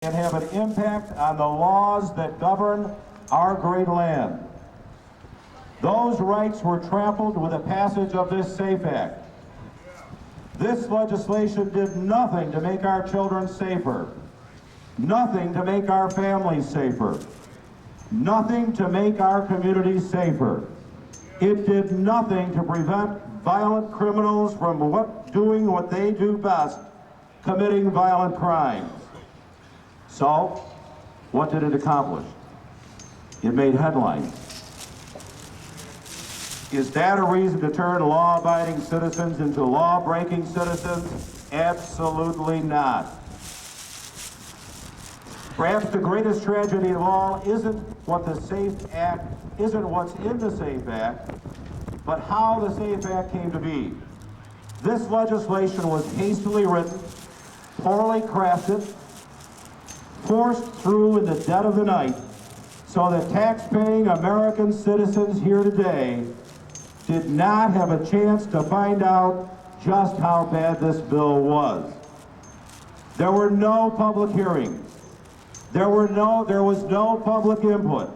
and have an impact on the laws that govern our great land. Those rights were trampled with the passage of this SAFE Act. This legislation did nothing to make our children safer, nothing to make our families safer, nothing to make our communities safer. It did nothing to prevent violent criminals from doing what they do best, committing violent crimes. So, what did it accomplish? It made headlines. Is that a reason to turn law-abiding citizens into law-breaking citizens? Absolutely not. Perhaps the greatest tragedy of all isn't what's in the SAFE Act, but how the SAFE Act came to be. This legislation was hastily written, poorly crafted, forced through in the dead of the night, so that tax-paying American citizens here today did not have a chance to find out just how bad this bill was. There were no public hearings. There was no public input.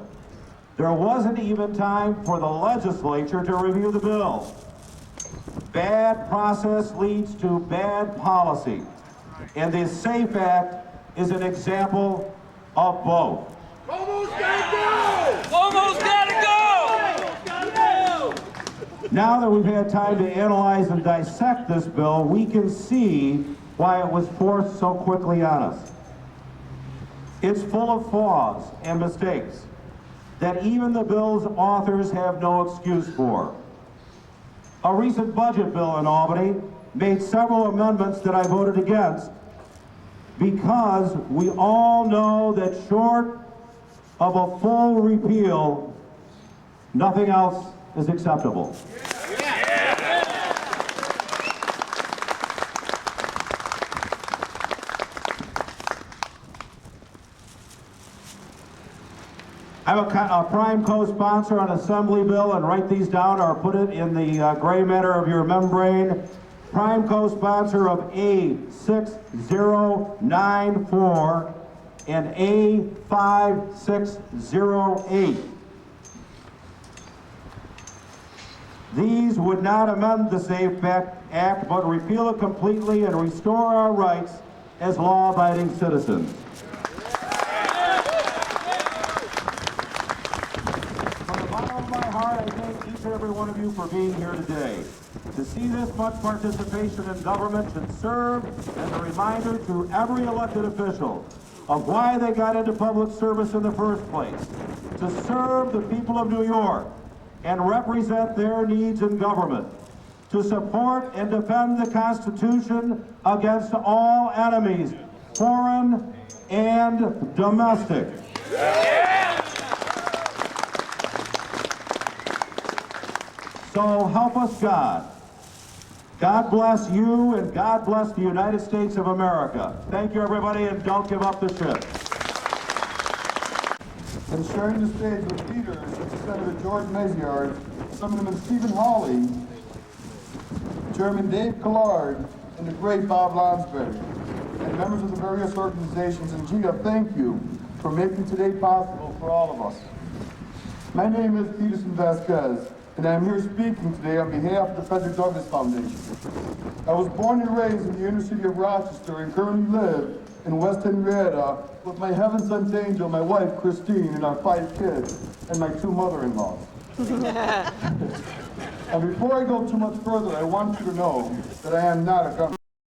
There wasn't even time for the legislature to review the bill. Bad process leads to bad policy, and the SAFE Act is an example of both. Almost gotta go! Almost gotta go! Now that we've had time to analyze and dissect this bill, we can see why it was forced so quickly on us. It's full of flaws and mistakes that even the bill's authors have no excuse for. A recent budget bill in Albany made several amendments that I voted against because we all know that short of a full repeal, nothing else is acceptable. I'm a prime co-sponsor on Assembly bill, and write these down or put it in the gray matter of your membrane. Prime co-sponsor of A6094 and A5608. These would not amend the SAFE Act, but repeal it completely and restore our rights as law-abiding citizens. From the bottom of my heart, I thank each and every one of you for being here today. To see this much participation in government should serve as a reminder to every elected official of why they got into public service in the first place, to serve the people of New York and represent their needs in government, to support and defend the Constitution against all enemies, foreign and domestic. So help us God. God bless you, and God bless the United States of America. Thank you, everybody, and don't give up the ship. And sharing the stage with leaders such as Senator George Maziarz, Assemblyman Stephen Hawley, Chairman Dave Callard, and the great Bob Lonsberry, and members of the various organizations. And Gia, thank you for making today possible for all of us. My name is Peterson Vazquez, and I'm here speaking today on behalf of the Frederick Douglass Foundation. I was born and raised in the inner city of Rochester and currently live in West Henrietta with my heaven-sent angel, my wife Christine, and our 5 kids, and my 2 mother-in-laws. And before I go too much further, I want you to know that I am not a government.